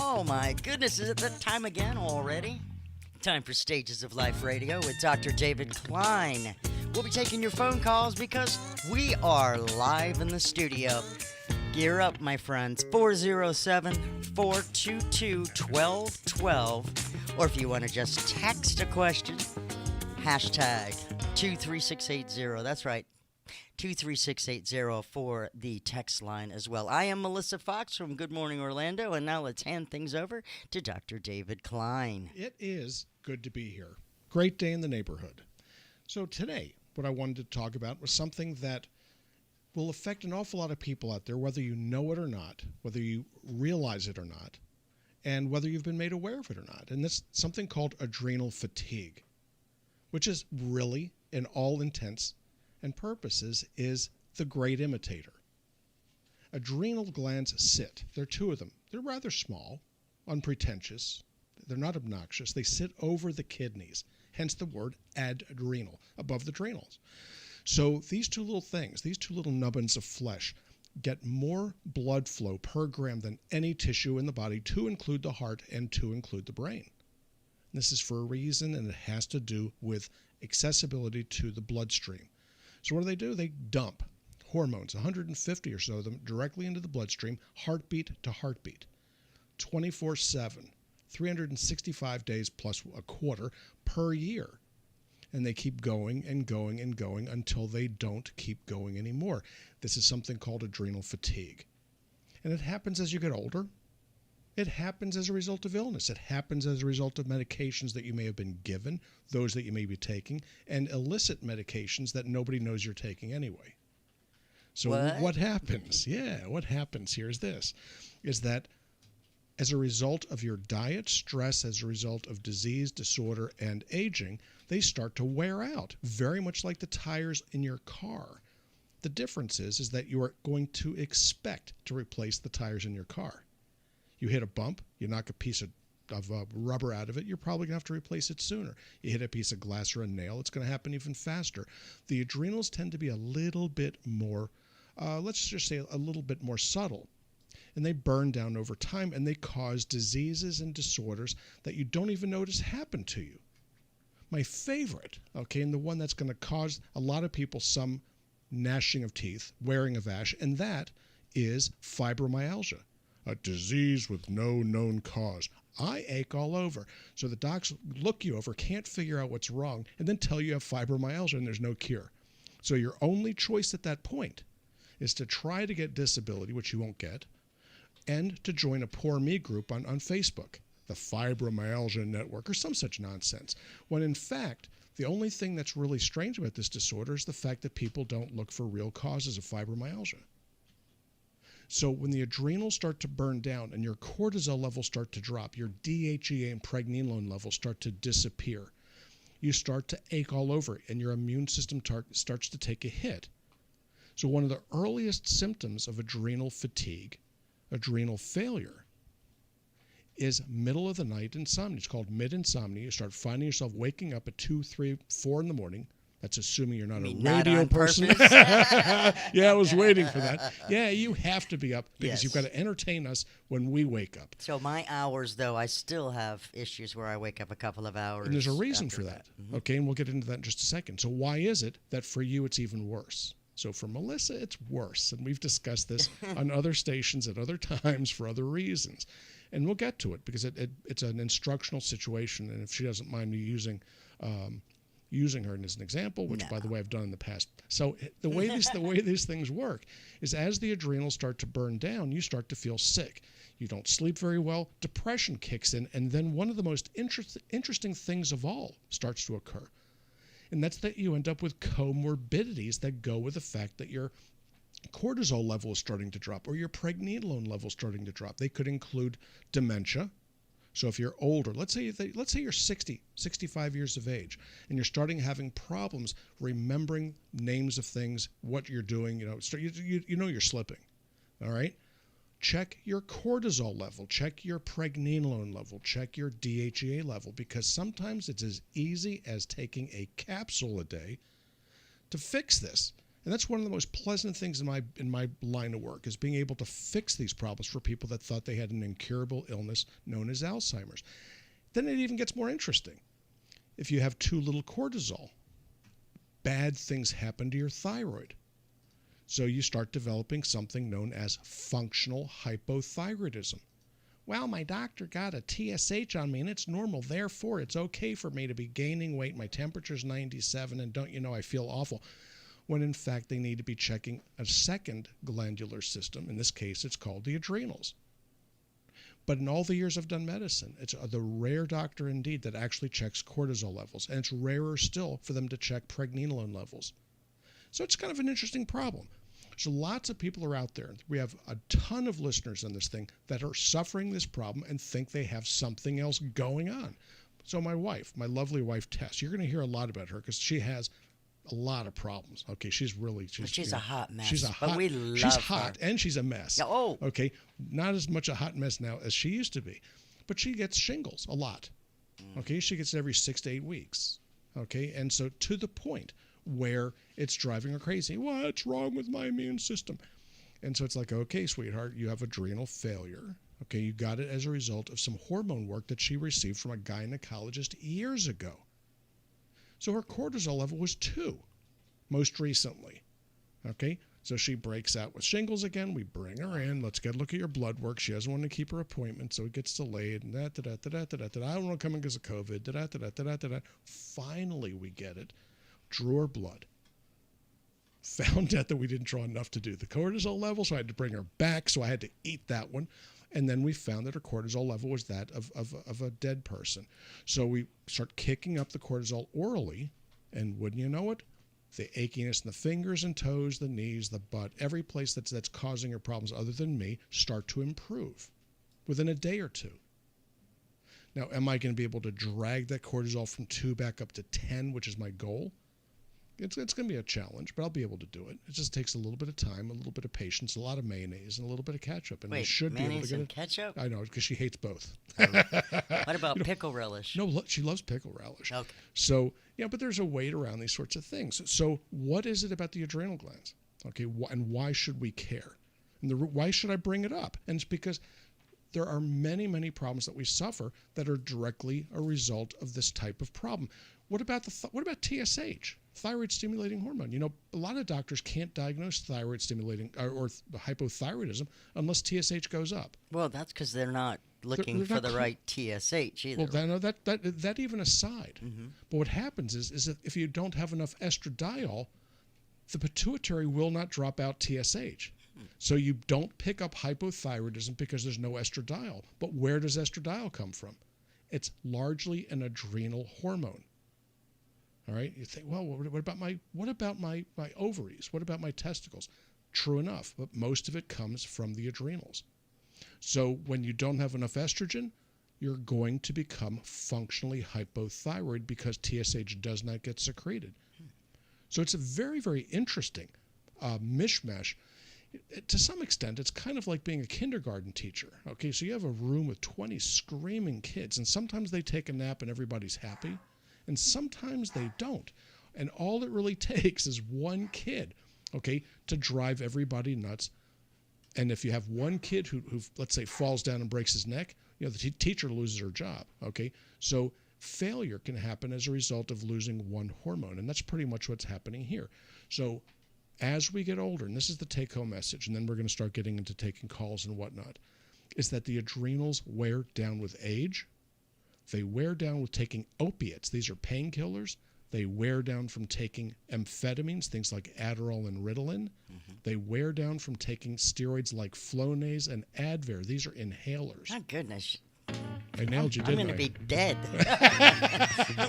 Oh my goodness, is it that time again already? Time for Stages of Life Radio with Dr. David Klein. We'll be taking your phone calls because we are live in the studio. Gear up, my friends. 407-422-1212. Or if you want to just text a question, hashtag 23680. That's right. 23680 for the text line as well. I am Melissa Fox from Good Morning Orlando, and now let's hand things over to Dr. David Klein. It is good to be here. Great day in the neighborhood. So today, what I wanted to talk about was something that will affect an awful lot of people out there, whether you know it or not, whether you realize it or not, and whether you've been made aware of it or not. And that's something called adrenal fatigue, which is really, in all intents and purposes, is the great imitator. Adrenal glands sit. There are two of them. They're rather small, unpretentious. They're not obnoxious. They sit over the kidneys, hence the word adrenal, above the adrenals. So these two little things, these two little nubbins of flesh, get more blood flow per gram than any tissue in the body, to include the heart and to include the brain. This is for a reason, and it has to do with accessibility to the bloodstream. So what do? They dump hormones, 150 or so of them, directly into the bloodstream, heartbeat to heartbeat, 24/7, 365 days plus a quarter per year. And they keep going and going and going until they don't keep going anymore. This is something called adrenal fatigue. And it happens as you get older. It happens as a result of illness. It happens as a result of medications that you may have been given, those that you may be taking, and illicit medications that nobody knows you're taking anyway. So what happens? Yeah, what happens here is this, is that as a result of your diet, stress, as a result of disease, disorder, and aging, they start to wear out, very much like the tires in your car. The difference is that you are going to expect to replace the tires in your car. You hit a bump, you knock a piece of rubber out of it, you're probably going to have to replace it sooner. You hit a piece of glass or a nail, it's going to happen even faster. The adrenals tend to be a little bit more, let's just say a little bit more subtle. And they burn down over time, and they cause diseases and disorders that you don't even notice happen to you. My favorite, okay, and the one that's going to cause a lot of people some gnashing of teeth, wearing of ash, and that is fibromyalgia, a disease with no known cause. I ache all over. So the docs look you over, can't figure out what's wrong, and then tell you have fibromyalgia and there's no cure. So your only choice at that point is to try to get disability, which you won't get, and to join a Poor Me group on Facebook, the Fibromyalgia Network, or some such nonsense, when in fact, the only thing that's really strange about this disorder is the fact that people don't look for real causes of fibromyalgia. So when the adrenals start to burn down and your cortisol levels start to drop, your DHEA and pregnenolone levels start to disappear, you start to ache all over, and your immune system starts to take a hit. So one of the earliest symptoms of adrenal fatigue, adrenal failure, is middle of the night insomnia. It's called mid-insomnia. You start finding yourself waking up at 2, 3, 4 in the morning. That's assuming you're not a radio person. Yeah, I was waiting for that. Yeah, you have to be up because you've got to entertain us when we wake up. So my hours, though, I still have issues where I wake up a couple of hours. And there's a reason for that. Mm-hmm. Okay, and we'll get into that in just a second. So why is it that for you it's even worse? So for Melissa, it's worse. And we've discussed this on other stations at other times for other reasons. And we'll get to it because it's an instructional situation. And if she doesn't mind me using her as an example, which, by the way, I've done in the past. So the way these things work is as the adrenals start to burn down, you start to feel sick. You don't sleep very well. Depression kicks in. And then one of the most interesting things of all starts to occur. And that's that you end up with comorbidities that go with the fact that your cortisol level is starting to drop or your pregnenolone level is starting to drop. They could include dementia. So if you're older, let's say you're 60, 65 years of age, and you're starting having problems remembering names of things, what you're doing, you know you're slipping, all right? Check your cortisol level, check your pregnenolone level, check your DHEA level, because sometimes it's as easy as taking a capsule a day to fix this. And that's one of the most pleasant things in my line of work, is being able to fix these problems for people that thought they had an incurable illness known as Alzheimer's. Then it even gets more interesting. If you have too little cortisol, bad things happen to your thyroid. So you start developing something known as functional hypothyroidism. Well, my doctor got a TSH on me and it's normal, therefore it's okay for me to be gaining weight. My temperature's 97 and don't you know I feel awful. When in fact they need to be checking a second glandular system. In this case, it's called the adrenals. But in all the years I've done medicine, it's the rare doctor indeed that actually checks cortisol levels. And it's rarer still for them to check pregnenolone levels. So it's kind of an interesting problem. So lots of people are out there. We have a ton of listeners on this thing that are suffering this problem and think they have something else going on. So my wife, my lovely wife, Tess, you're going to hear a lot about her because she has a lot of problems. Okay, she's a hot mess. She's a hot. But we love she's her. hot and she's a mess. Oh. Okay, not as much a hot mess now as she used to be, but she gets shingles a lot. Okay, she gets it every 6 to 8 weeks. Okay, and so to the point where it's driving her crazy. What's wrong with my immune system? And so it's like, okay, sweetheart, you have adrenal failure. Okay, you got it as a result of some hormone work that she received from a gynecologist years ago. So her cortisol level was 2 most recently. Okay, so she breaks out with shingles again. We bring her in. Let's get a look at your blood work. She doesn't want to keep her appointment, so it gets delayed. And I don't want to come in because of COVID. Finally, we get it. Drew her blood. Found out that we didn't draw enough to do the cortisol level, so I had to bring her back. So I had to eat that one. And then we found that her cortisol level was that of a dead person. So we start kicking up the cortisol orally, and wouldn't you know it, the achiness in the fingers and toes, the knees, the butt, every place that's causing her problems other than me start to improve within a day or two. Now, am I going to be able to drag that cortisol from 2 back up to 10, which is my goal? It's going to be a challenge, but I'll be able to do it. It just takes a little bit of time, a little bit of patience, a lot of mayonnaise, and a little bit of ketchup. And Wait, we should be able to mayonnaise get and ketchup? I know, because she hates both. What about pickle relish? No, she loves pickle relish. Okay. So, yeah, but there's a way around these sorts of things. So what is it about the adrenal glands? Okay, and why should we care? And why should I bring it up? And it's because there are many, many problems that we suffer that are directly a result of this type of problem. What about TSH, thyroid stimulating hormone? You know, a lot of doctors can't diagnose thyroid stimulating or hypothyroidism unless TSH goes up. Well, that's because they're not looking for the right TSH either. Well, no, that even aside. Mm-hmm. But what happens is that if you don't have enough estradiol, the pituitary will not drop out TSH. So you don't pick up hypothyroidism because there's no estradiol. But where does estradiol come from? It's largely an adrenal hormone. All right. You think, well, what about my ovaries? What about my testicles? True enough, but most of it comes from the adrenals. So when you don't have enough estrogen, you're going to become functionally hypothyroid because TSH does not get secreted. So it's a very, very interesting mishmash. To some extent, it's kind of like being a kindergarten teacher. Okay, so you have a room with 20 screaming kids, and sometimes they take a nap and everybody's happy, and sometimes they don't. And all it really takes is one kid, okay, to drive everybody nuts. And if you have one kid who let's say, falls down and breaks his neck, you know, the teacher loses her job, okay? So failure can happen as a result of losing one hormone, and that's pretty much what's happening here. So as we get older, and this is the take-home message, and then we're going to start getting into taking calls and whatnot, is that the adrenals wear down with age. They wear down with taking opiates. These are painkillers. They wear down from taking amphetamines, things like Adderall and Ritalin. Mm-hmm. They wear down from taking steroids like Flonase and Advair. These are inhalers. My goodness. I nailed you, I'm didn't I? going to be dead.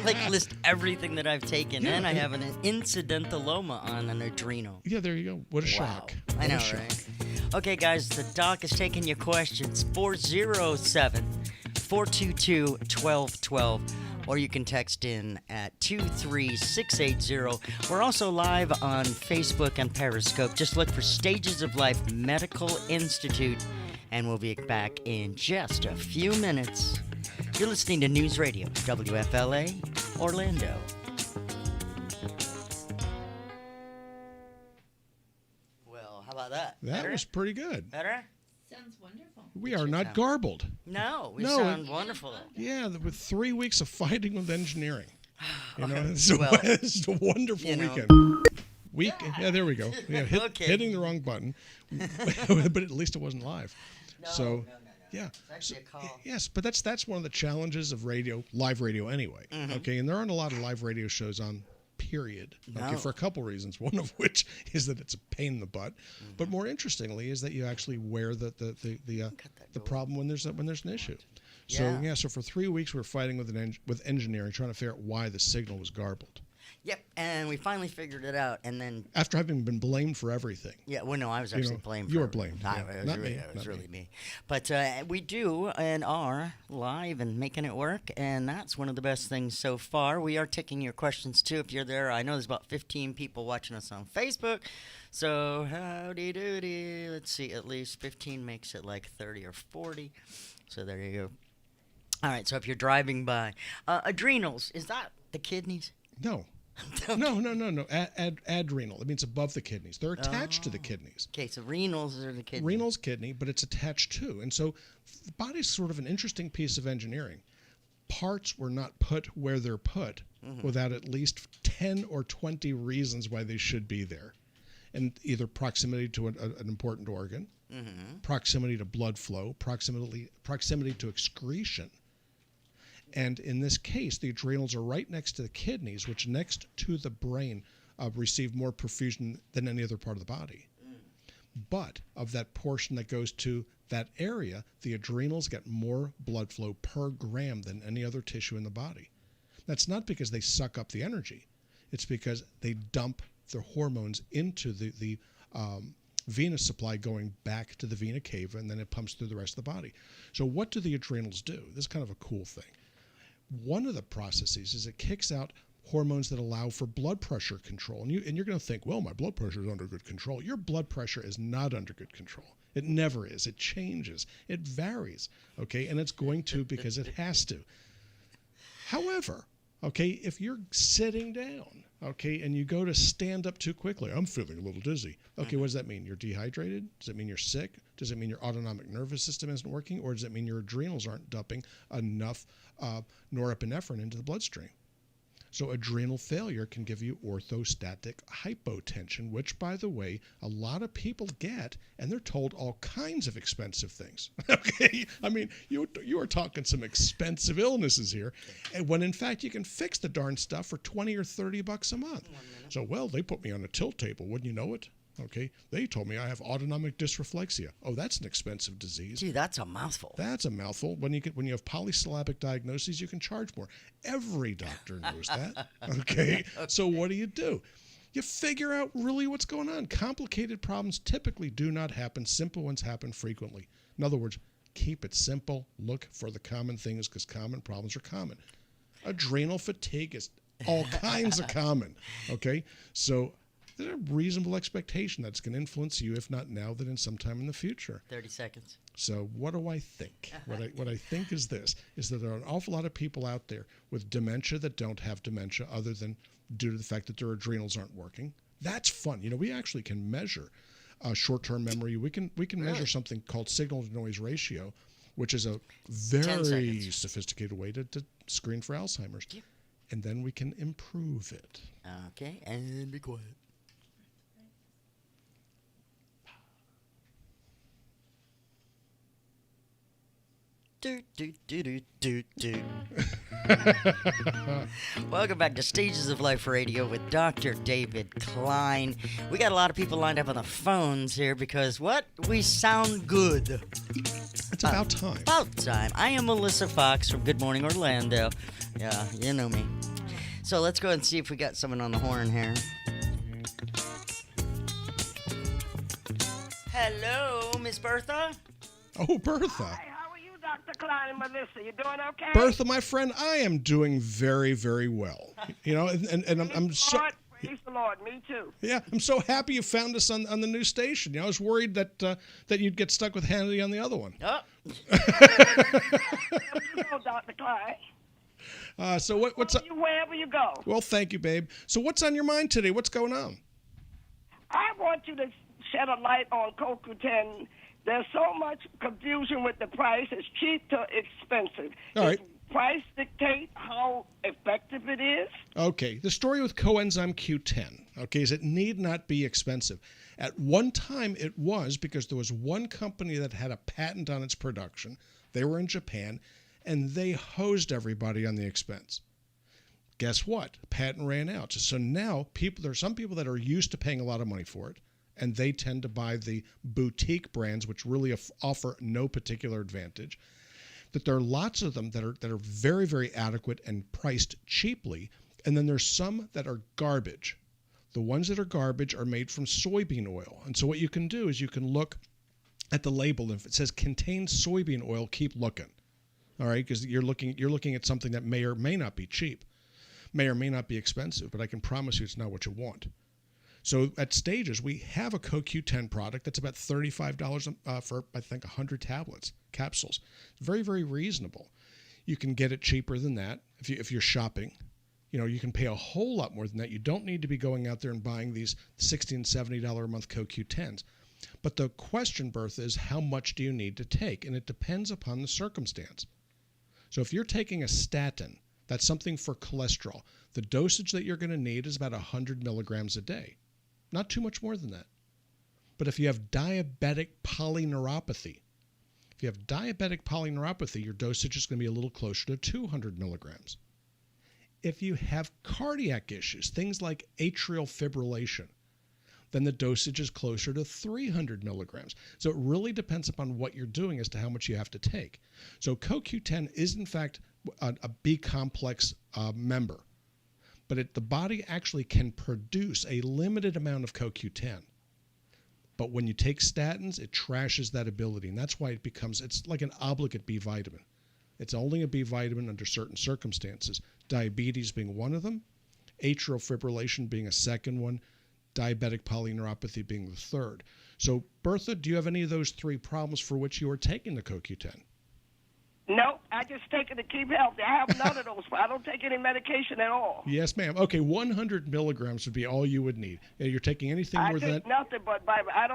Like, list everything that I've taken, and I have an incidentaloma on an adrenal. Yeah, there you go. What a shock. I know, right? Okay, guys, the doc is taking your questions. 407-422-1212. Or you can text in at 23680. We're also live on Facebook and Periscope. Just look for Stages of Life Medical Institute, and we'll be back in just a few minutes. You're listening to News Radio, WFLA, Orlando. That was pretty good. Better? Sounds wonderful. We are not garbled. No, we No, sound wonderful. Yeah, with 3 weeks of fighting with engineering. You know, it's a wonderful weekend. Yeah, there we go. Yeah, hitting the wrong button, but at least it wasn't live. No. Yeah. It's actually a call. Yes, but that's one of the challenges of live radio anyway. Okay, and there aren't a lot of live radio shows on. Period. Okay, for a couple reasons. One of which is that it's a pain in the butt, but more interestingly is that you actually wear the problem when there's an issue. So so for 3 weeks we were fighting with engineering, trying to figure out why the signal was garbled. Yep, and we finally figured it out, and then after having been blamed for everything. Yeah, well, no, I was actually blamed. You were blamed. It was really me. But we do and are live and making it work, and that's one of the best things so far. We are taking your questions too if you're there. I know there's about 15 people watching us on Facebook. So howdy doody. Let's see, at least 15 makes it like 30 or 40. So there you go. All right, so if you're driving by, adrenals, is that the kidneys? No. No. Adrenal. It means above the kidneys. They're attached to the kidneys. Okay, so renals are the kidneys. Renal's kidney, but it's attached too. And so the body's sort of an interesting piece of engineering. Parts were not put where they're put without at least 10 or 20 reasons why they should be there. And either proximity to an important organ, proximity to blood flow, proximity to excretion. And in this case, the adrenals are right next to the kidneys, which next to the brain receive more perfusion than any other part of the body. But of that portion that goes to that area, the adrenals get more blood flow per gram than any other tissue in the body. That's not because they suck up the energy. It's because they dump the hormones into the venous supply going back to the vena cava, and then it pumps through the rest of the body. So what do the adrenals do? This is kind of a cool thing. One of the processes is it kicks out hormones that allow for blood pressure control. And you're going to think, well, my blood pressure is under good control. Your blood pressure is not under good control. It never is. It changes. It varies. Okay? And it's going to because it has to. However, okay, if you're sitting down, okay, and you go to stand up too quickly, I'm feeling a little dizzy. Okay, what does that mean? You're dehydrated? Does it mean you're sick? Does it mean your autonomic nervous system isn't working? Or does it mean your adrenals aren't dumping enough norepinephrine into the bloodstream? So adrenal failure can give you orthostatic hypotension, which, by the way, a lot of people get, and they're told all kinds of expensive things. Okay, I mean, you are talking some expensive illnesses here, and when in fact you can fix the darn stuff for $20 or $30 a month. So, well, they put me on a tilt table, wouldn't you know it? Okay, they told me I have autonomic dysreflexia. Oh, that's an expensive disease. Gee, that's a mouthful. That's a mouthful. When you have polysyllabic diagnoses, you can charge more. Every doctor knows that. Okay, so what do? You figure out really what's going on. Complicated problems typically do not happen. Simple ones happen frequently. In other words, keep it simple. Look for the common things because common problems are common. Adrenal fatigue is all kinds of common. Okay, so there's a reasonable expectation that's going to influence you, if not now, then in some time in the future. 30 seconds. So what do I think? What I think is this, is that there are an awful lot of people out there with dementia that don't have dementia other than due to the fact that their adrenals aren't working. That's fun. You know, we actually can measure short-term memory. We can measure something called signal-to-noise ratio, which is a very sophisticated way to screen for Alzheimer's. Yep. And then we can improve it. Okay, and be quiet. Welcome back to Stages of Life Radio with Dr. David Klein. We got a lot of people lined up on the phones here because what? We sound good. It's about time. About time. I am Melissa Fox from Good Morning Orlando. Yeah, you know me. So let's go ahead and see if we got someone on the horn here. Hello, Miss Bertha? Oh, Bertha. Hi, how are you, Dr. Klein and Melissa? You doing okay? Bertha, my friend, I am doing very, very well. You know, and I'm so... Praise the Lord, me too. Yeah, I'm so happy you found us on the new station. You know, I was worried that that you'd get stuck with Hannity on the other one. Oh. Hello, Dr. Klein. So what's up? Wherever you go. Well, thank you, babe. So what's on your mind today? What's going on? I want you to shed a light on CoQ10. There's so much confusion with the price. It's cheap to expensive. All right. Does price dictate how effective it is? Okay. The story with coenzyme Q10, okay, is it need not be expensive. At one time it was, because there was one company that had a patent on its production. They were in Japan, and they hosed everybody on the expense. Guess what? The patent ran out. So now there are some people that are used to paying a lot of money for it, and they tend to buy the boutique brands, which really offer no particular advantage. That there are lots of them that are very, very adequate and priced cheaply, and then there's some that are garbage. The ones that are garbage are made from soybean oil. And so what you can do is you can look at the label, and if it says contains soybean oil, keep looking. All right, because you're looking at something that may or may not be cheap, may or may not be expensive, but I can promise you it's not what you want. So at Stages, we have a CoQ10 product that's about $35 for, I think, 100 tablets, capsules. Very, very reasonable. You can get it cheaper than that if you're shopping. You know, you can pay a whole lot more than that. You don't need to be going out there and buying these $60 and $70 a month CoQ10s. But the question, Bertha, is how much do you need to take? And it depends upon the circumstance. So if you're taking a statin, that's something for cholesterol. The dosage that you're going to need is about 100 milligrams a day. Not too much more than that. But if you have diabetic polyneuropathy, your dosage is going to be a little closer to 200 milligrams. If you have cardiac issues, things like atrial fibrillation, then the dosage is closer to 300 milligrams. So it really depends upon what you're doing as to how much you have to take. So CoQ10 is, in fact, a B-complex member. But the body actually can produce a limited amount of CoQ10. But when you take statins, it trashes that ability. And that's why it's like an obligate B vitamin. It's only a B vitamin under certain circumstances. Diabetes being one of them, atrial fibrillation being a second one, diabetic polyneuropathy being the third. So, Bertha, do you have any of those three problems for which you are taking the CoQ10? No, I just take it to keep healthy. I have none of those. I don't take any medication at all. Yes, ma'am. Okay, 100 milligrams would be all you would need. You're taking anything more than that? I take nothing but Bible. I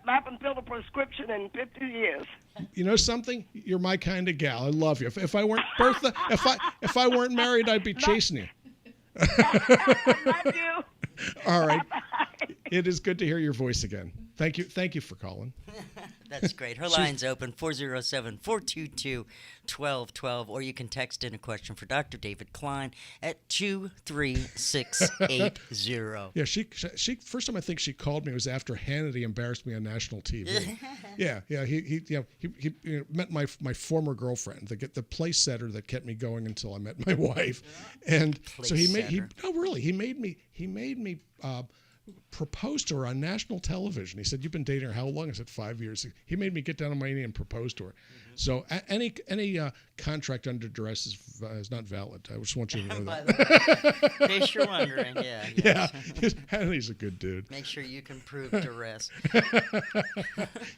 haven't filled a prescription in 50 years. You know something? You're my kind of gal. I love you. If I weren't Bertha, if I weren't married, I'd be chasing you. I love you. All right. It is good to hear your voice again. Thank you for calling. That's great. Her line's open, 407-422-1212, or you can text in a question for Dr. David Klein at 23680. Yeah, she first time I think she called me was after Hannity embarrassed me on national TV. yeah, he met my former girlfriend, the place setter that kept me going until I met my wife, and so he made me proposed to her on national television. He said, "You've been dating her how long?" I said, 5 years. He made me get down on my knee and propose to her. Mm-hmm. So any contract under duress is not valid. I just want you to know that. In case you're wondering, yeah. Yeah, he's a good dude. Make sure you can prove duress.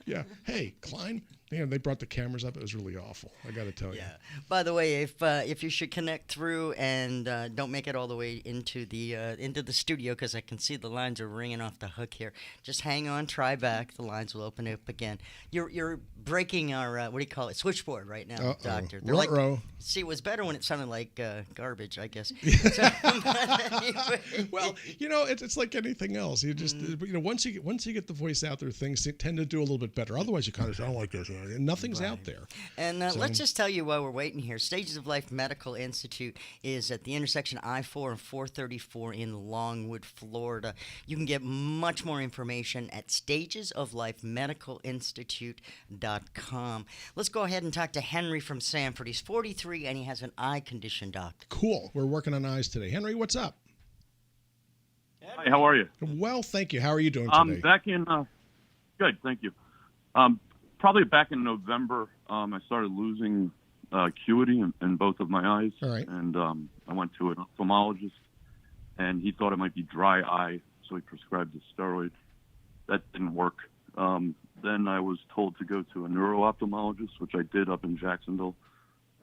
Yeah. Hey, Klein. Man, they brought the cameras up. It was really awful. I got to tell you. Yeah. By the way, if you should connect through and don't make it all the way into the studio, because I can see the lines are ringing off the hook here. Just hang on, try back. The lines will open up again. You're breaking our what do you call it? Switchboard right now, Doctor. They're see, it was better when it sounded like garbage, I guess. So, anyway. Well, it's like anything else. You just once you get the voice out there, things tend to do a little bit better. Otherwise, you kind of sound like this. Nothing's out there. And let's just tell you while we're waiting here, Stages of Life Medical Institute is at the intersection I-4 and 434 in Longwood, Florida. You can get much more information at stagesoflifemedicalinstitute.com. Let's go ahead and talk to Henry from Sanford. He's 43 and he has an eye condition, Doc. Cool. We're working on eyes today. Henry, what's up? Hi, how are you? Well, thank you. How are you doing today? Back in good, thank you. Probably back in November, I started losing acuity in both of my eyes. All right. And I went to an ophthalmologist, and he thought it might be dry eye, so he prescribed a steroid. That didn't work. Then I was told to go to a neuro-ophthalmologist, which I did up in Jacksonville,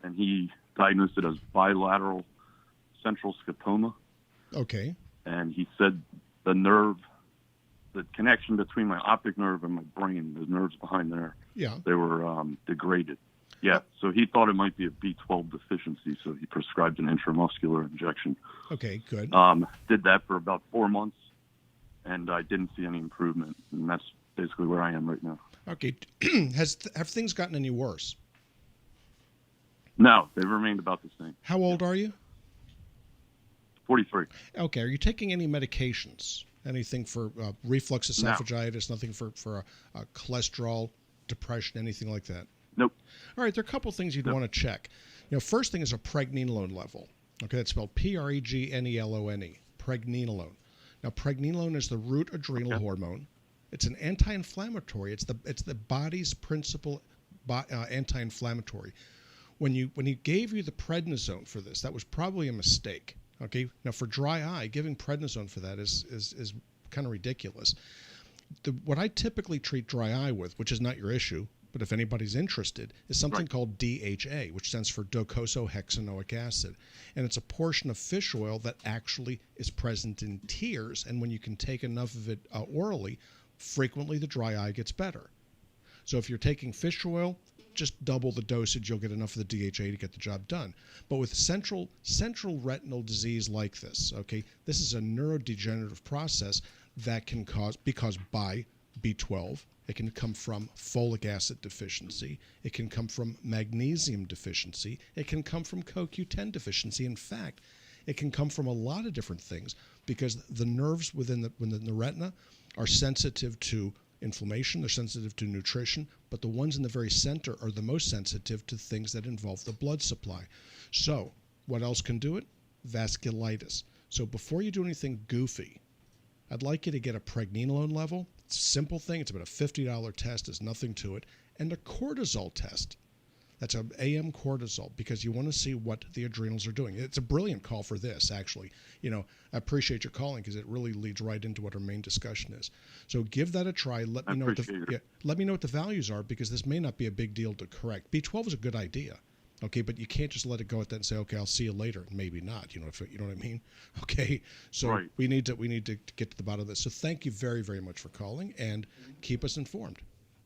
and he diagnosed it as bilateral central scotoma. Okay. And he said the nerve the connection between my optic nerve and my brain, the nerves behind there, they were degraded. Yeah, so he thought it might be a B12 deficiency, so he prescribed an intramuscular injection. Okay, good. Did that for about 4 months, and I didn't see any improvement, and that's basically where I am right now. Okay, have things gotten any worse? No, they've remained about the same. How old are you? 43. Okay, are you taking any medications? Anything for reflux esophagitis? No. Nothing for cholesterol, depression, anything like that? Nope. All right, there are a couple things you'd want to check. First thing is a pregnenolone level. Okay, that's spelled Pregnenolone, pregnenolone. Now, pregnenolone is the root adrenal hormone. It's an anti-inflammatory. It's the body's principal anti-inflammatory. When he gave you the prednisone for this, that was probably a mistake. Okay, now for dry eye, giving prednisone for that is kind of ridiculous. What I typically treat dry eye with, which is not your issue, but if anybody's interested, is something called DHA, which stands for docosahexaenoic acid. And it's a portion of fish oil that actually is present in tears. And when you can take enough of it orally, frequently the dry eye gets better. So if you're taking fish oil, just double the dosage, you'll get enough of the DHA to get the job done. But with central retinal disease like this, okay, this is a neurodegenerative process that can be caused by B12. It can come from folic acid deficiency. It can come from magnesium deficiency. It can come from CoQ10 deficiency. In fact, it can come from a lot of different things because the nerves within the retina are sensitive to inflammation, they're sensitive to nutrition, but the ones in the very center are the most sensitive to things that involve the blood supply. So, what else can do it? Vasculitis. So before you do anything goofy, I'd like you to get a pregnenolone level. It's a simple thing. It's about a $50 test. There's nothing to it. And a cortisol test. That's an AM cortisol because you want to see what the adrenals are doing. It's a brilliant call for this, actually. I appreciate your calling because it really leads right into what our main discussion is. So give that a try. Let me know what the values are because this may not be a big deal to correct. B12 is a good idea. Okay, but you can't just let it go at that and say, okay, I'll see you later. Maybe not. You know what I mean? Okay, so we need to get to the bottom of this. So thank you very, very much for calling and keep us informed.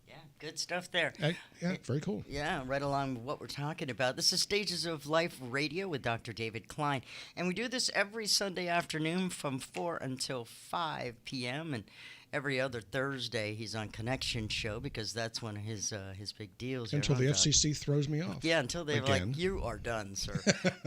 Yeah, good stuff there. Yeah, very cool. Yeah, right along with what we're talking about. This is Stages of Life Radio with Dr. David Klein, and we do this every Sunday afternoon from 4 until 5 p.m. and every other Thursday, he's on Connection Show because that's one of his big deals. Until the FCC throws me off. Yeah, until they're like, you are done, sir.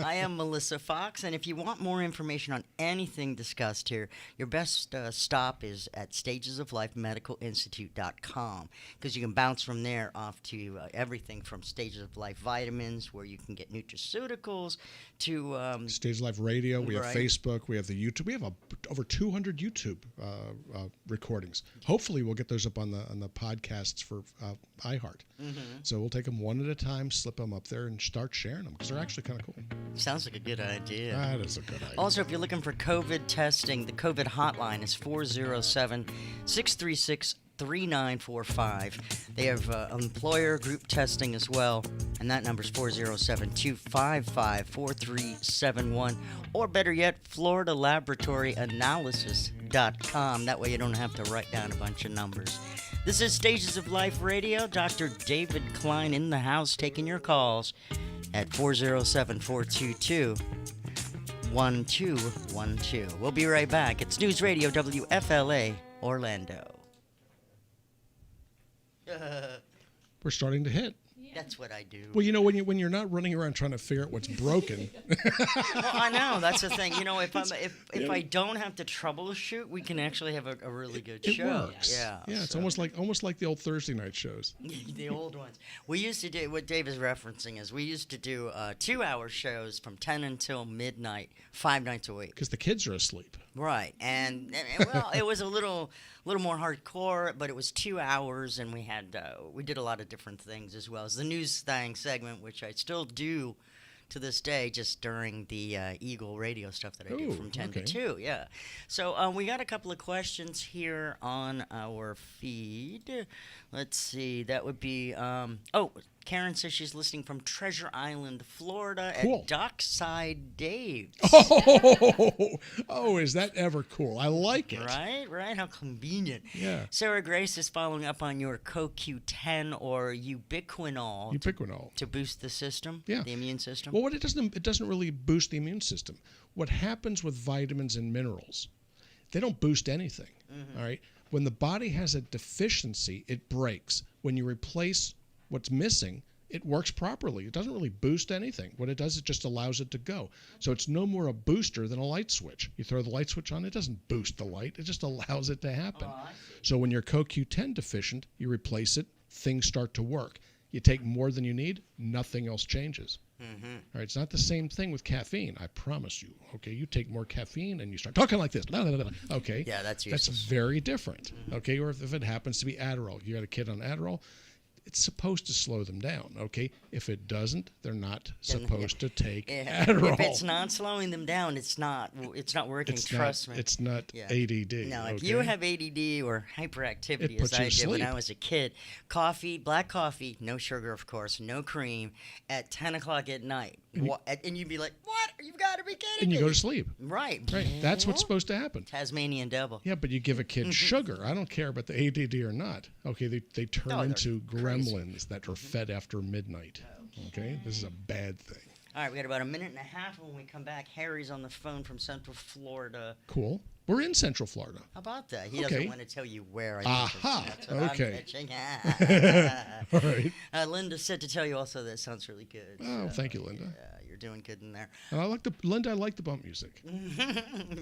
I am Melissa Fox, and if you want more information on anything discussed here, your best stop is at stagesoflifemedicalinstitute.com because you can bounce from there off to everything from Stages of Life vitamins, where you can get nutraceuticals, to Stages of Life Radio. We have Facebook. We have the YouTube. We have over 200 YouTube recordings. Hopefully, we'll get those up on the podcasts for iHeart. Mm-hmm. So we'll take them one at a time, slip them up there, and start sharing them because they're actually kind of cool. Sounds like a good idea. That is a good idea. Also, if you're looking for COVID testing, the COVID hotline is 407-636-3945. They have employer group testing as well, and that number is 407-255-4371, or better yet, FloridaLaboratoryAnalysis.com. That way you don't have to write down a bunch of numbers. This is Stages of Life Radio. Dr. David Klein in the house taking your calls at 407-422-1212. We'll be right back. It's News Radio WFLA Orlando. We're starting to hit. That's what I do. Well, when you're not running around trying to figure out what's broken. Well, I know that's the thing. If I don't have to troubleshoot, we can actually have a really good show. It works. Yeah. Yeah, it's almost like the old Thursday night shows. The old ones. We used to do what Dave is referencing is we used to do 2-hour shows from 10 until midnight, 5 nights a week. Because the kids are asleep. Right, and well, it was a little more hardcore, but it was 2 hours, and we did a lot of different things as well as the news thing segment, which I still do to this day, just during the Eagle radio stuff that I do from 10 to 2. Yeah, so we got a couple of questions here on our feed. Let's see, that would be Karen says she's listening from Treasure Island, Florida Cool. at Dockside Dave's. Oh, is that ever cool? I like it. Right. How convenient. Yeah. Sarah Grace is following up on your CoQ10 or ubiquinol to boost the system, Yeah. the immune system. Well, it doesn't really boost the immune system. What happens with vitamins and minerals, they don't boost anything. All right. When the body has a deficiency, it breaks. When you replace what's missing, it works properly. It doesn't really boost anything. What it does, it just allows it to go. So it's no more a booster than a light switch. You throw the light switch on, it doesn't boost the light. It just allows it to happen. So when you're CoQ10 deficient, you replace it, things start to work. You take more than you need, nothing else changes. All right, it's not the same thing with caffeine, I promise you. Okay, you take more caffeine and you start talking like this. Okay, Yeah, that's useless. That's very different. Okay, or if it happens to be Adderall, you got a kid on Adderall, it's supposed to slow them down. Okay, if it doesn't, they're not supposed to take Adderall. If it's not slowing them down, it's not working. Trust me. It's not Yeah. ADD. No, if okay? you have ADD or hyperactivity, It puts as you I to did when sleep. I was a kid, black coffee, no sugar, of course, no cream, at 10 o'clock at night. And you'd be like, what? You've got to be kidding and me. you go to sleep. Right. Right, that's what's supposed to happen. Tasmanian devil. Yeah, but you give a kid sugar. I don't care about the ADD or not. Okay, they turn No, they're into crazy. gremlins that are fed after midnight. Okay, this is a bad thing. All right, we got about a minute and a half when we come back. Harry's on the phone from Central Florida. Cool. We're in Central Florida. How about that? He Okay. doesn't want to tell you where. Aha, That's what okay. I'm pitching. All right. Linda said to tell you also that sounds really good. Oh, thank you, Linda. Yeah, you're doing good in there. And I like the bump music.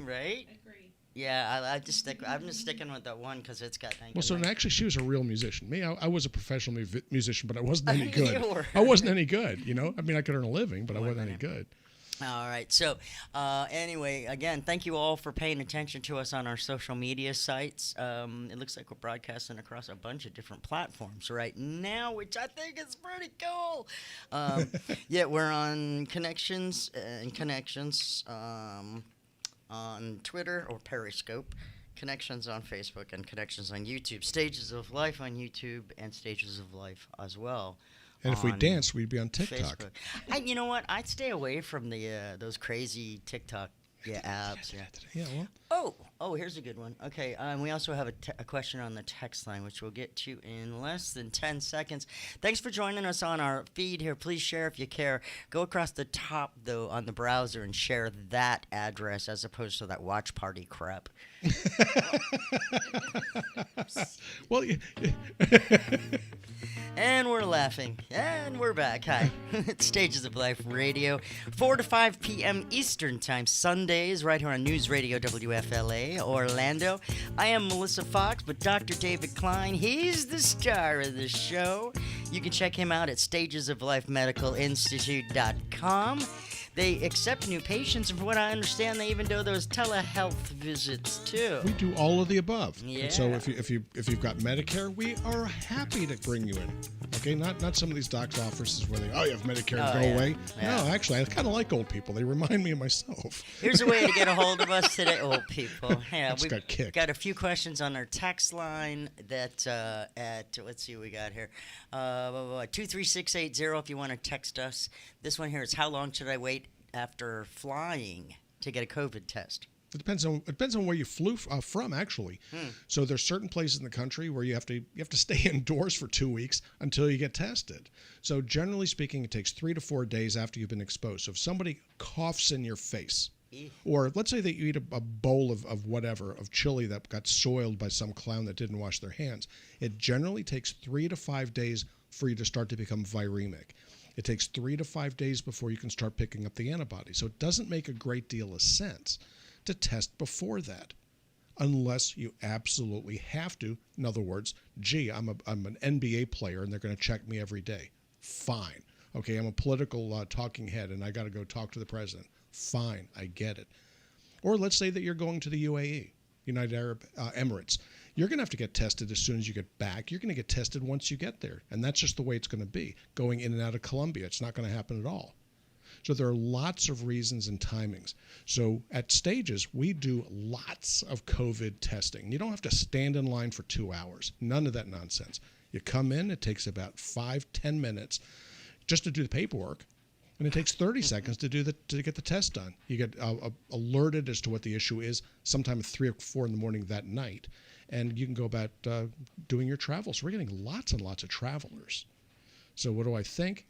Right? Agree. Yeah, I'm just sticking with that one because it's got. Well, so actually, she was a real musician. Me, I was a professional musician, but I wasn't any You good. were. I wasn't any good. You know, I mean, I could earn a living, but I wasn't any good. All right. So, anyway, again, thank you all for paying attention to us on our social media sites. It looks like we're broadcasting across a bunch of different platforms right now, which I think is pretty cool. Yeah, we're on Connections on Twitter or Periscope, Connections on Facebook, and Connections on YouTube. Stages of Life on YouTube and Stages of Life as well. And if we on danced, we'd be on TikTok. Facebook. You know what? I'd stay away from the those crazy TikTok apps. Yeah. Yeah, well, Oh, here's a good one. Okay, we also have a question on the text line, which we'll get to in less than 10 seconds. Thanks for joining us on our feed here. Please share if you care. Go across the top, though, on the browser and share that address as opposed to that watch party crap. well, And we're laughing. And we're back. Hi. It's Stages of Life Radio. 4 to 5 p.m. Eastern Time, Sundays, right here on News Radio WFLA, Orlando. I am Melissa Fox, but Dr. David Klein, he's the star of the show. You can check him out at stagesoflifemedicalinstitute.com. They accept new patients, and from what I understand, they even do those telehealth visits too. we do all of the above. Yeah. And so if you've got Medicare, we are happy to bring you in. Okay, not some of these doc's offices where you have Medicare, Oh, go yeah. away. Yeah. No, actually, I kind of like old people. They remind me of myself. Here's a way to get a hold of us today, old people. Yeah, That's got kicked. got a few questions on our text line that let's see what we got here. 23680 if you want to text us. This one here is, how long should I wait after flying to get a COVID test? It depends on where you flew from, actually. So there's certain places in the country where you have to stay indoors for 2 weeks until you get tested. So generally speaking, it takes 3 to 4 days after you've been exposed. So if somebody coughs in your face, or let's say that you eat a bowl of whatever, of chili that got soiled by some clown that didn't wash their hands, it generally takes 3 to 5 days for you to start to become viremic. It takes 3 to 5 days before you can start picking up the antibodies. So it doesn't make a great deal of sense to test before that, unless you absolutely have to. In other words, I'm an NBA player and they're going to check me every day. Fine. Okay, I'm a political talking head and I got to go talk to the president. Fine, I get it. Or let's say that you're going to the UAE, United Arab Emirates. You're going to have to get tested as soon as you get back. You're going to get tested once you get there. And that's just the way it's going to be. Going in and out of Colombia, it's not going to happen at all. So there are lots of reasons and timings. So at Stages, we do lots of COVID testing. You don't have to stand in line for 2 hours. None of that nonsense. You come in, it takes about 5-10 minutes just to do the paperwork, and it takes 30 seconds to get the test done. You get alerted as to what the issue is sometime at 3 or 4 in the morning that night, and you can go about doing your travel. So we're getting lots and lots of travelers. So what do I think?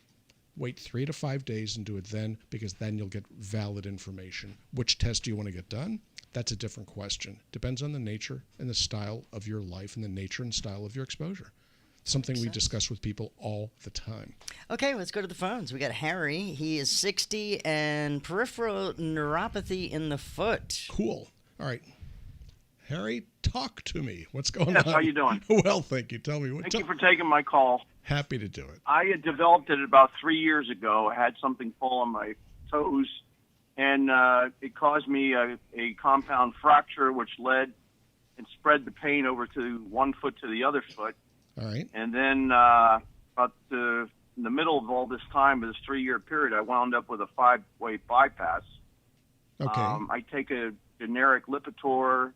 Wait 3 to 5 days and do it then, because then you'll get valid information. Which test do you want to get done? That's a different question. Depends on the nature and the style of your life and the nature and style of your exposure. Something we discuss with people all the time. Okay, let's go to the phones. We got Harry. He is 60 and peripheral neuropathy in the foot. Cool. All right. Harry, talk to me. What's going Yes, on? how you doing? Well, thank you. Tell me. Thank you for taking my call. Happy to do it. I had developed it about 3 years ago. I had something fall on my toes, and it caused me a compound fracture, which led and spread the pain over to one foot to the other foot. All right. And then about in the middle of all this time, of this 3-year period, I wound up with a 5-way bypass. Okay. I take a generic Lipitor,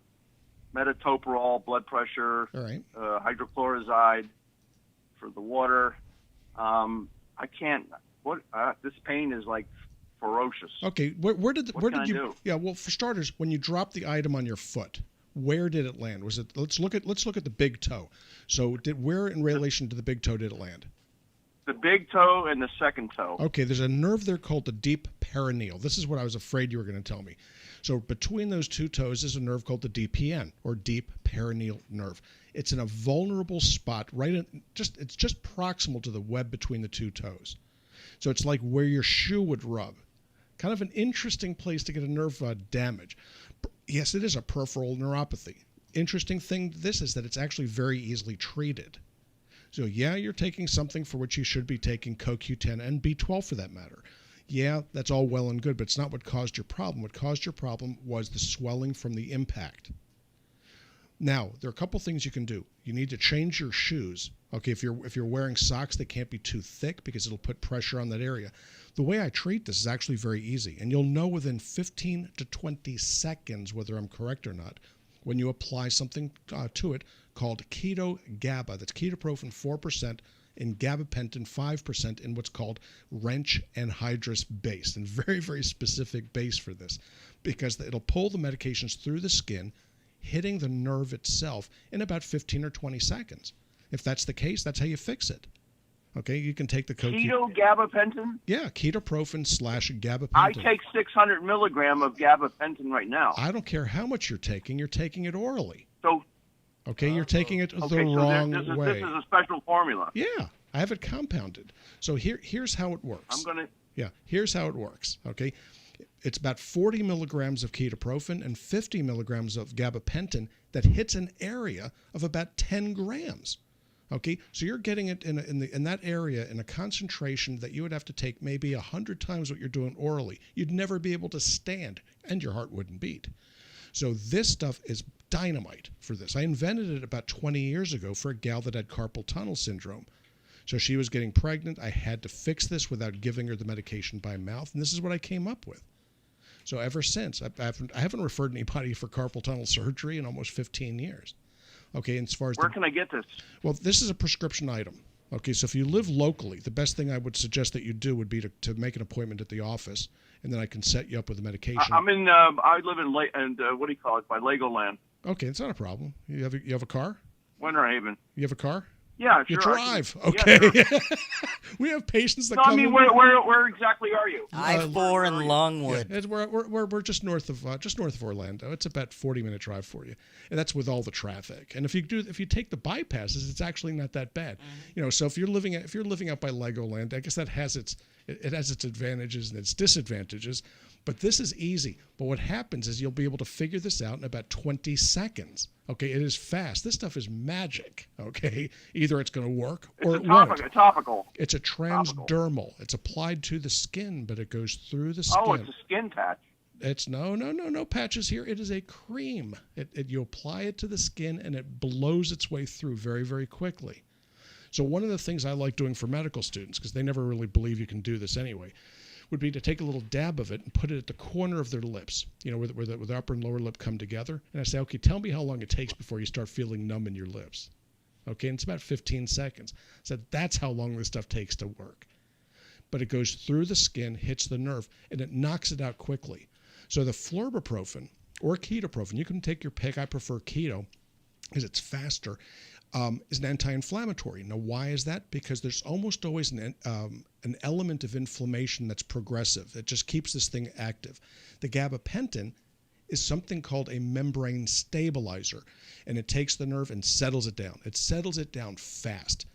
metoprolol, blood pressure, All right. hydrochloride for the water. I can't. This pain is like ferocious. Okay. Where did What can you? I do? Yeah. Well, for starters, when you dropped the item on your foot, where did it land? Was it? Let's look at the big toe. So, where in relation to the big toe did it land? The big toe and the second toe. Okay, there's a nerve there called the deep perineal. This is what I was afraid you were going to tell me. So between those two toes is a nerve called the DPN, or deep perineal nerve. It's in a vulnerable spot, it's just proximal to the web between the two toes. So it's like where your shoe would rub. Kind of an interesting place to get a nerve damage. Yes, it is a peripheral neuropathy. Interesting thing to this is that it's actually very easily treated. So yeah, you're taking something for which you should be taking CoQ10 and B12 for that matter. Yeah, that's all well and good, but it's not what caused your problem. What caused your problem was the swelling from the impact. Now, there are a couple things you can do. You need to change your shoes. Okay, if you're wearing socks, they can't be too thick because it'll put pressure on that area. The way I treat this is actually very easy, and you'll know within 15 to 20 seconds whether I'm correct or not when you apply something to it called keto GABA. That's ketoprofen 4% and gabapentin 5% in what's called wrench anhydrous base, and very, very specific base for this because it'll pull the medications through the skin, hitting the nerve itself in about 15 or 20 seconds. If that's the case, that's how you fix it. Okay, you can take the Keto gabapentin? Yeah, ketoprofen / gabapentin. I take 600 milligram of gabapentin right now. I don't care how much you're taking it orally. So, okay, you're taking it the so wrong this way. is a special formula. Yeah, I have it compounded. So here's how it works. Here's how it works. Okay, it's about 40 milligrams of ketoprofen and 50 milligrams of gabapentin that hits an area of about 10 grams. Okay, so you're getting it in that area in a concentration that you would have to take maybe 100 times what you're doing orally. You'd never be able to stand, and your heart wouldn't beat. So this stuff is dynamite for this. I invented it about 20 years ago for a gal that had carpal tunnel syndrome. So she was getting pregnant. I had to fix this without giving her the medication by mouth, and this is what I came up with. So ever since, I haven't referred anybody for carpal tunnel surgery in almost 15 years. Okay, and as far as where can I get this? Well, this is a prescription item. Okay, so if you live locally, the best thing I would suggest that you do would be to make an appointment at the office, and then I can set you up with the medication. I live in what do you call it, by Legoland. Okay, it's not a problem. You have a car? Winter Haven. You have a car? Yeah, sure. You drive. Okay. Yeah, sure. We have patients that no, come. I mean, where exactly are you? I-4 in Longwood. Yeah, we're just north of Orlando. It's about 40-minute drive for you, and that's with all the traffic. And if you take the bypasses, it's actually not that bad. Mm-hmm. So if you're living out by Legoland, I guess that has its advantages and its disadvantages. But this is easy. But what happens is you'll be able to figure this out in about 20 seconds. Okay, it is fast. This stuff is magic. Okay, either it's going to work or it won't. It's topical. It's a transdermal. It's applied to the skin, but it goes through the skin. Oh, it's a skin patch. It's no patches here. It is a cream. You apply it to the skin, and it blows its way through very, very quickly. So one of the things I like doing for medical students, because they never really believe you can do this anyway, would be to take a little dab of it and put it at the corner of their lips, where the upper and lower lip come together. And I say, okay, tell me how long it takes before you start feeling numb in your lips. Okay, and it's about 15 seconds. So that's how long this stuff takes to work. But it goes through the skin, hits the nerve, and it knocks it out quickly. So the flurbiprofen or ketoprofen, you can take your pick. I prefer keto because it's faster, is an anti-inflammatory. Now, why is that? Because there's almost always an element of inflammation that's progressive. It just keeps this thing active. The gabapentin is something called a membrane stabilizer, and it takes the nerve and settles it down. It settles it down fast.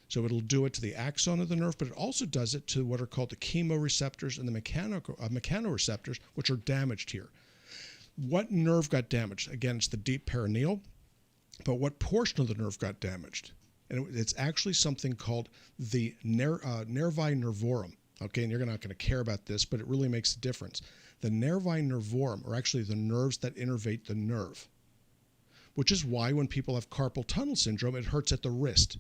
So it'll do it to the axon of the nerve, but it also does it to what are called the chemoreceptors and the mechanoreceptors, which are damaged here. What nerve got damaged? Again, it's the deep perineal, but what portion of the nerve got damaged? And it's actually something called the nervi nervorum. Okay, and you're not going to care about this, but it really makes a difference. The nervi nervorum are actually the nerves that innervate the nerve, which is why when people have carpal tunnel syndrome, it hurts at the wrist.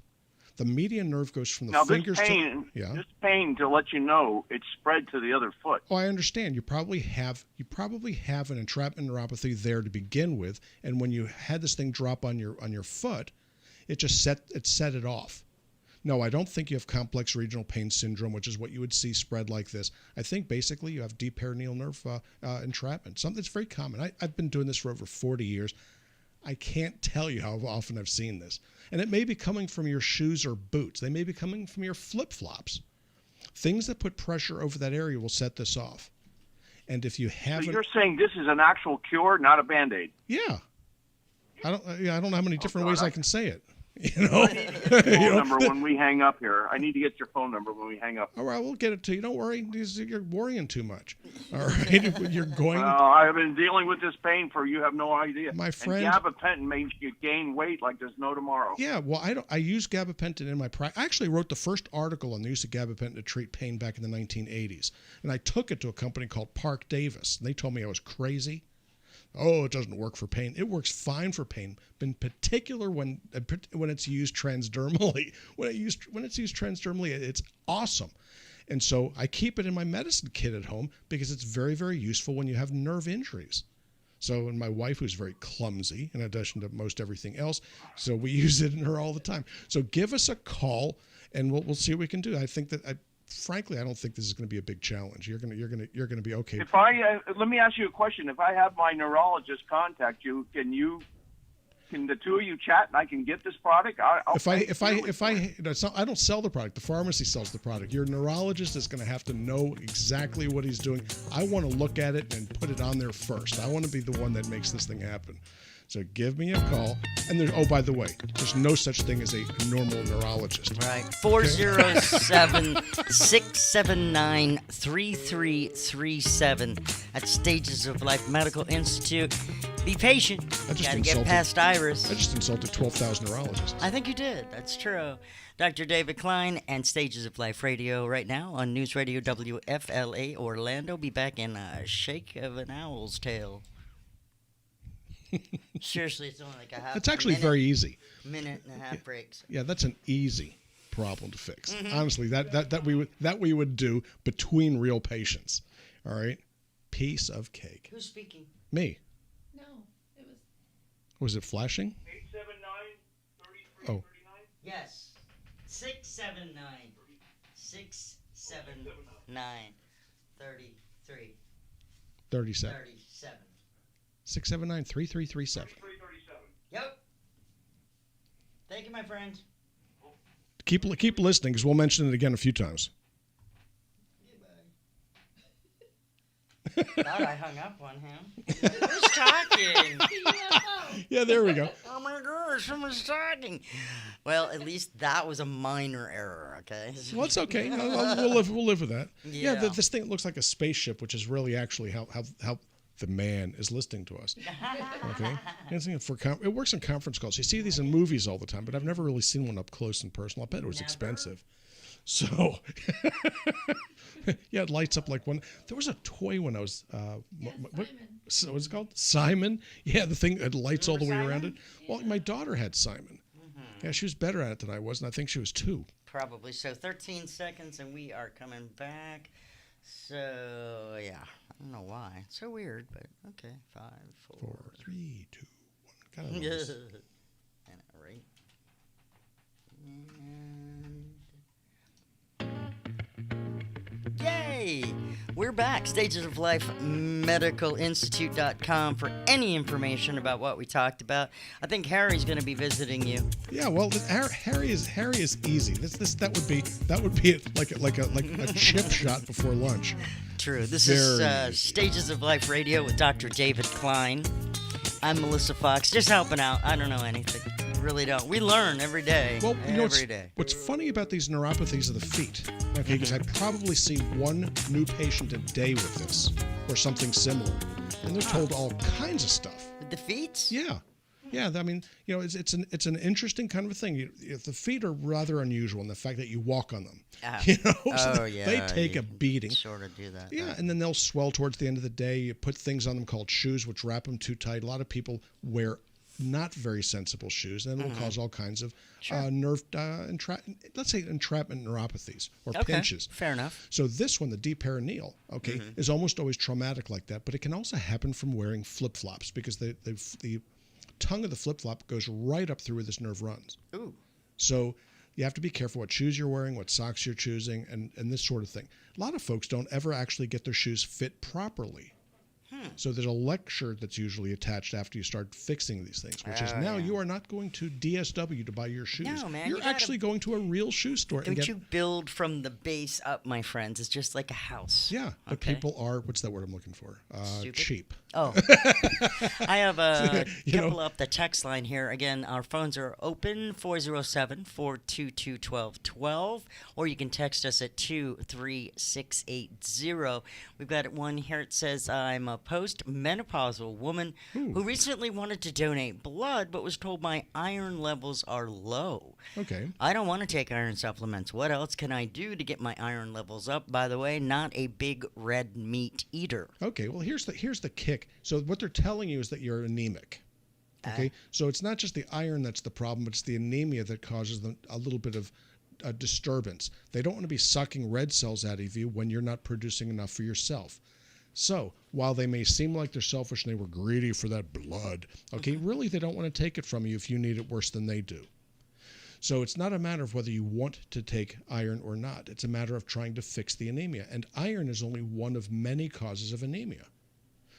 The median nerve goes from the fingers to... This pain, to let you know, it's spread to the other foot. Oh, I understand. You probably have an entrapment neuropathy there to begin with, and when you had this thing drop on your foot, it just set it off. No, I don't think you have complex regional pain syndrome, which is what you would see spread like this. I think basically you have deep perineal nerve entrapment, something that's very common. I've been doing this for over 40 years. I can't tell you how often I've seen this. And it may be coming from your shoes or boots. They may be coming from your flip-flops. Things that put pressure over that area will set this off. And if you haven't... So you're saying this is an actual cure, not a Band-Aid? Yeah. I don't know how many different ways I can say it. You know, phone number when we hang up here. I need to get your phone number when we hang up. All right, we'll get it to you. Don't worry. You're worrying too much. All right, you're going. Well, I've been dealing with this pain for you have no idea. My friend, and gabapentin makes you gain weight like there's no tomorrow. Yeah, well, I use gabapentin in my practice. I actually wrote the first article on the use of gabapentin to treat pain back in the 1980s, and I took it to a company called Park Davis, and they told me I was crazy. Oh, it doesn't work for pain. It works fine for pain, in particular when it's used transdermally. When it's used transdermally, it's awesome. And so I keep it in my medicine kit at home because it's very, very useful when you have nerve injuries. So, and my wife, who's very clumsy, in addition to most everything else, so we use it in her all the time. So give us a call, and we'll see what we can do. I think that frankly, I don't think this is going to be a big challenge. You're going to be okay. If I let me ask you a question. If I have my neurologist contact you, can the two of you chat and I can get this product? I don't sell the product. The pharmacy sells the product. Your neurologist is going to have to know exactly what he's doing. I want to look at it and put it on there first. I want to be the one that makes this thing happen. So give me a call. And by the way, there's no such thing as a normal neurologist. Right. 407-679-3337 at Stages of Life Medical Institute. Be patient. Gotta get past Iris. I just insulted 12,000 neurologists. I think you did. That's true. Dr. David Klein and Stages of Life Radio right now on News Radio WFLA Orlando. Be back in a shake of an owl's tail. Seriously, it's only like a half. It's actually very easy. Minute and a half breaks. Yeah, that's an easy problem to fix. Mm-hmm. Honestly, that we would do between real patients. All right, piece of cake. Who's speaking? Me. No, it was. Was it flashing? 879-3339. Oh. Yes. 679-679-33. 37. 679-3337. Yep. Thank you, my friend. Keep listening because we'll mention it again a few times. Thought I hung up on him. Who's talking? Yeah, there we go. Oh my gosh, someone's talking. Well, at least that was a minor error, okay? Well, it's okay. We'll live with that. Yeah. This thing looks like a spaceship, which is really actually how the man is listening to us. Okay, it works in conference calls. You see these in movies all the time, but I've never really seen one up close and personal. I bet it was expensive. So, yeah, it lights up like one. There was a toy when I was. What was it called? Simon. Yeah, the thing that lights all the way around it. Well, my daughter had Simon. Mm-hmm. Yeah, she was better at it than I was, and I think she was 2. Probably. So 13 seconds, and we are coming back. So yeah. I don't know why. It's so weird, but okay. 5, 4, 3, 2, 1. I know, right? Yay! We're back. Stages of Life medicalinstitute.com for any information about what we talked about. I think Harry's going to be visiting you. Yeah, well, Harry is easy. That would be like a chip shot before lunch. True. This Very is easy. Stages of Life Radio with Dr. David Klein. I'm Melissa Fox, just helping out. I don't know anything. Really don't. We learn every day. Well, you know every day. what's funny about these neuropathies of the feet, okay, because I probably see one new patient a day with this or something similar, and they're told all kinds of stuff. With the feet? Yeah. I mean, it's an interesting kind of a thing. The feet are rather unusual in the fact that you walk on them. Oh, yeah. They take you a beating. Sort of do that. Yeah, and then they'll swell towards the end of the day. You put things on them called shoes, which wrap them too tight. A lot of people wear not very sensible shoes, and it'll cause all kinds of let's say entrapment neuropathies or pinches. Fair enough. So this one, the deep perineal, is almost always traumatic like that, but it can also happen from wearing flip-flops because the tongue of the flip-flop goes right up through where this nerve runs. Ooh. So you have to be careful what shoes you're wearing, what socks you're choosing, and this sort of thing. A lot of folks don't ever actually get their shoes fit properly. So there's a lecture that's usually attached after you start fixing these things, which is now you are not going to DSW to buy your shoes. No, man, You're actually going to a real shoe store. Don't you build from the base up, my friends. It's just like a house. Yeah, but people are, what's that word I'm looking for? Cheap. Oh. I have a couple up the text line here. Again, our phones are open, 407-422-1212, or you can text us at 23680. We've got one here. It says, I'm a post-menopausal woman who recently wanted to donate blood but was told my iron levels are low. Okay. I don't want to take iron supplements. What else can I do to get my iron levels up? By the way, not a big red meat eater. Okay, well, here's the kick. So what they're telling you is that you're anemic. Okay, so it's not just the iron that's the problem, but it's the anemia that causes a little bit of disturbance. They don't want to be sucking red cells out of you when you're not producing enough for yourself. So while they may seem like they're selfish and they were greedy for that blood, really they don't want to take it from you if you need it worse than they do. So it's not a matter of whether you want to take iron or not. It's a matter of trying to fix the anemia. And iron is only one of many causes of anemia.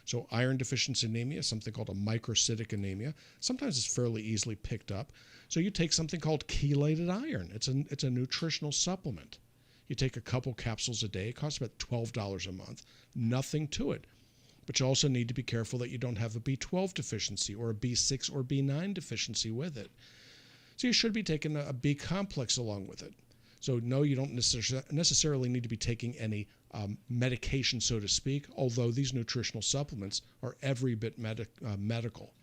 So iron deficiency anemia is something called a microcytic anemia. Sometimes it's fairly easily picked up. So you take something called chelated iron. It's a nutritional supplement. You take a couple capsules a day. It costs about $12 a month. Nothing to it. But you also need to be careful that you don't have a B12 deficiency or a B6 or B9 deficiency with it. So you should be taking a B complex along with it. So no, you don't necessarily need to be taking any medication, so to speak, although these nutritional supplements are every bit medical.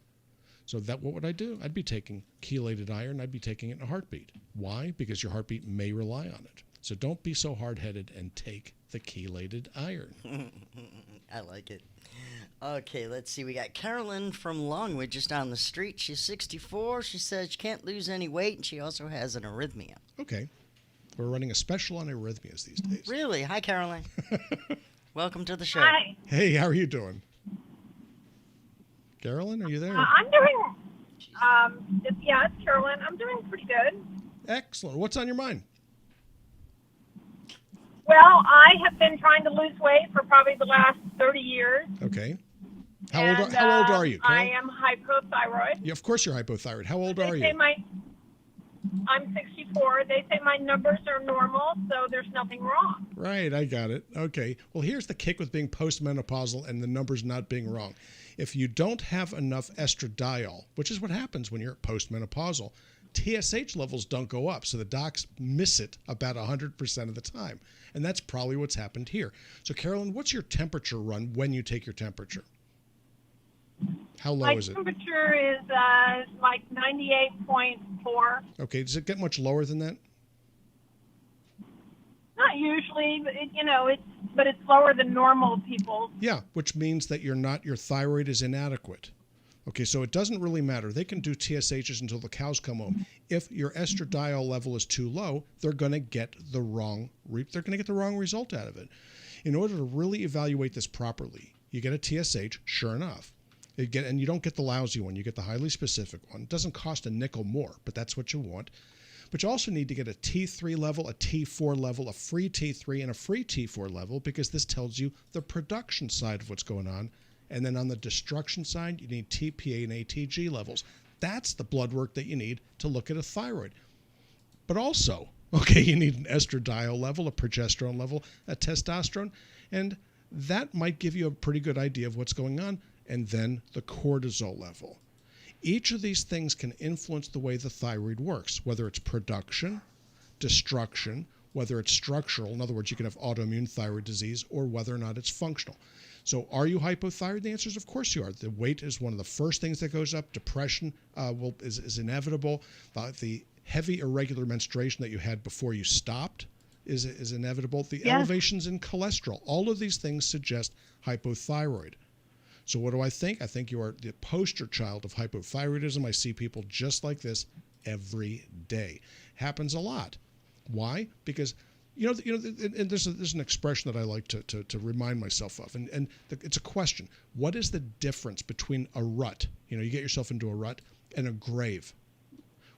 So what would I do? I'd be taking chelated iron. I'd be taking it in a heartbeat. Why? Because your heartbeat may rely on it. So don't be so hard-headed and take the chelated iron. I like it. Okay, let's see. We got Carolyn from Longwood just down the street. She's 64. She says she can't lose any weight, and she also has an arrhythmia. Okay. We're running a special on arrhythmias these days. Really? Hi, Caroline. Welcome to the show. Hi. Hey, how are you doing? Carolyn, are you there? I'm doing, it's Carolyn. I'm doing pretty good. Excellent. What's on your mind? Well, I have been trying to lose weight for probably the last 30 years. Okay. How old are you, Carolyn? I am hypothyroid. Yeah, of course you're hypothyroid. How old are you? I'm 64. They say my numbers are normal, so there's nothing wrong. Right, I got it. Okay. Well, here's the kick with being postmenopausal and the numbers not being wrong. If you don't have enough estradiol, which is what happens when you're postmenopausal, TSH levels don't go up, so the docs miss it about 100% of the time. And that's probably what's happened here. So, Carolyn, what's your temperature run when you take your temperature? How low is it? My temperature is like 98.4. Okay, does it get much lower than that? Not usually, but it's lower than normal people. Yeah, which means that your thyroid is inadequate. Okay, so it doesn't really matter. They can do TSHs until the cows come home. If your estradiol level is too low, they're going to get the wrong result out of it. In order to really evaluate this properly, you get a TSH, sure enough. You don't get the lousy one. You get the highly specific one. It doesn't cost a nickel more, but that's what you want. But you also need to get a T3 level, a T4 level, a free T3, and a free T4 level, because this tells you the production side of what's going on. And then on the destruction side, you need TPA and ATG levels. That's the blood work that you need to look at a thyroid. But also, okay, you need an estradiol level, a progesterone level, a testosterone, and that might give you a pretty good idea of what's going on. And then the cortisol level. Each of these things can influence the way the thyroid works, whether it's production, destruction, whether it's structural, in other words, you can have autoimmune thyroid disease, or whether or not it's functional. So are you hypothyroid? The answer is of course you are. The weight is one of the first things that goes up. Depression is inevitable. The heavy irregular menstruation that you had before you stopped is inevitable. The elevations in cholesterol, all of these things suggest hypothyroid. So what do I think? I think you are the poster child of hypothyroidism. I see people just like this every day. Happens a lot. Why? Because and there's an expression that I like to remind myself of, and it's a question. What is the difference between a rut? You get yourself into a rut, and a grave.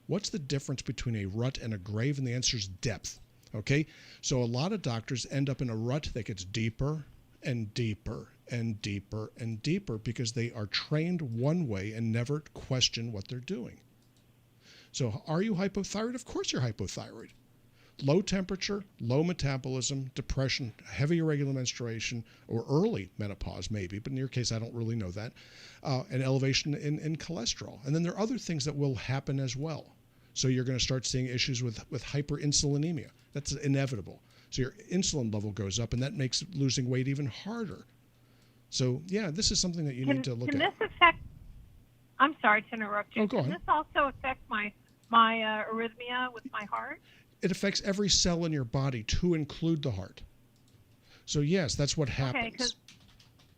What's the difference between a rut and a grave? And the answer is depth. Okay, so a lot of doctors end up in a rut that gets deeper and deeper and deeper and deeper because they are trained one way and never question what they're doing. So are you hypothyroid? Of course you're hypothyroid. Low temperature, low metabolism, depression, heavy irregular menstruation, or early menopause maybe, but in your case I don't really know that, and elevation in cholesterol. And then there are other things that will happen as well. So you're going to start seeing issues with hyperinsulinemia. That's inevitable. So your insulin level goes up, and that makes losing weight even harder. So, yeah, this is something that you need to look at. Can this affect, I'm sorry to interrupt you. Oh, go ahead. Can this also affect my arrhythmia with my heart? It affects every cell in your body, to include the heart. So, yes, that's what happens. Okay, because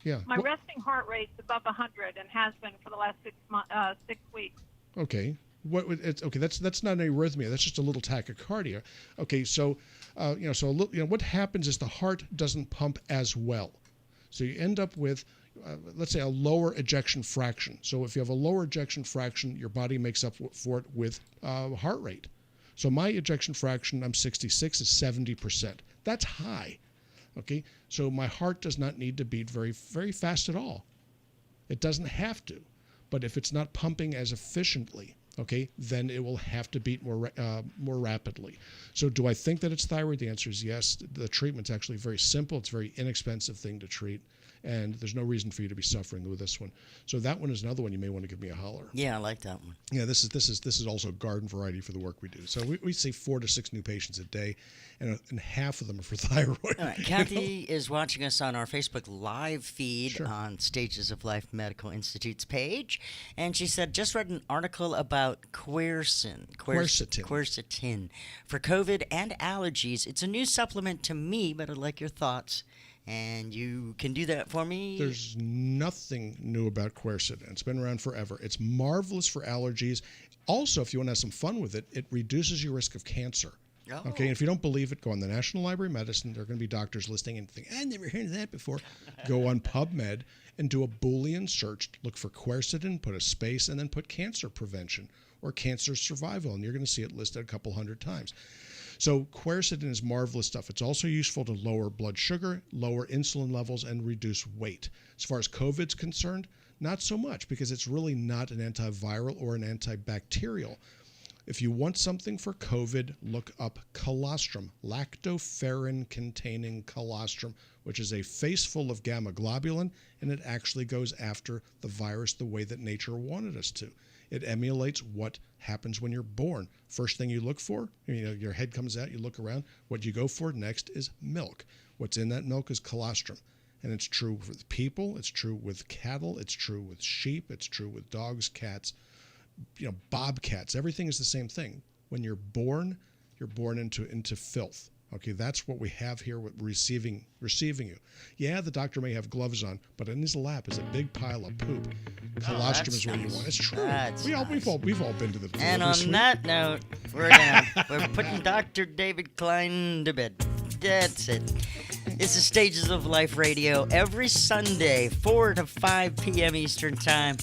yeah. my resting heart rate's above 100 and has been for the last 6 weeks. Okay. That's not an arrhythmia. That's just a little tachycardia. Okay, so what happens is the heart doesn't pump as well. So you end up with, let's say, a lower ejection fraction. So if you have a lower ejection fraction, your body makes up for it with heart rate. So my ejection fraction, I'm 66, is 70%. That's high. Okay, so my heart does not need to beat very, very fast at all. It doesn't have to. But if it's not pumping as efficiently, okay, then it will have to beat more rapidly. So do I think that it's thyroid? The answer is yes. The treatment's actually very simple. It's a very inexpensive thing to treat, and there's no reason for you to be suffering with this one. So that one is another one you may want to give me a holler. Yeah, I like that one. Yeah, this is also garden variety for the work we do. So we see 4 to 6 new patients a day, and half of them are for thyroid. All right, Kathy is watching us on our Facebook Live feed Sure. on Stages of Life Medical Institute's page, and she said, just read an article about quercetin for COVID and allergies. It's a new supplement to me, but I'd like your thoughts. And you can do that for me. There's nothing new about quercetin. It's been around forever. It's marvelous for allergies. Also, if you want to have some fun with it, it reduces your risk of cancer. Oh. Okay, and if you don't believe it, go on the National Library of Medicine. There are going to be doctors listening and think, I never heard of that before. Go on PubMed and do a Boolean search. Look for quercetin, put a space, and then put cancer prevention or cancer survival, and you're going to see it listed a couple hundred times. So quercetin is marvelous stuff. It's also useful to lower blood sugar, lower insulin levels, and reduce weight. As far as COVID's concerned, not so much, because it's really not an antiviral or an antibacterial. If you want something for COVID, look up colostrum, lactoferrin-containing colostrum, which is a face full of gamma globulin, and it actually goes after the virus the way that nature wanted us to. It emulates what happens when you're born. First thing you look for, your head comes out, you look around. What you go for next is milk. What's in that milk is colostrum. And it's true with people, it's true with cattle, it's true with sheep, it's true with dogs, cats, bobcats. Everything is the same thing. When you're born into filth. Okay, that's what we have here with receiving you. Yeah, the doctor may have gloves on, but in his lap is a big pile of poop. Colostrum is what you want. It's true. We've all been to the And on suite. that note, we're putting Dr. David Klein to bed. That's it. This is Stages of Life Radio every Sunday, 4 to 5 p.m. Eastern Time.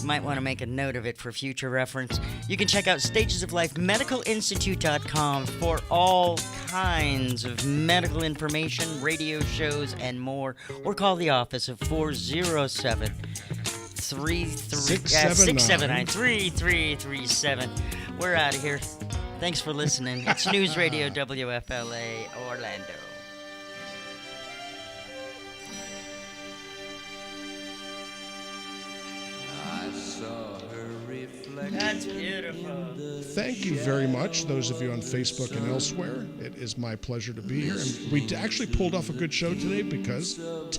You might want to make a note of it for future reference. You can check out stagesoflifemedicalinstitute.com for all kinds of medical information, radio shows, and more. Or call the office at 407 679 3337. We're out of here. Thanks for listening. It's News Radio WFLA Orlando. That's beautiful. Thank you very much, those of you on Facebook and elsewhere. It is my pleasure to be here. And we actually pulled off a good show today because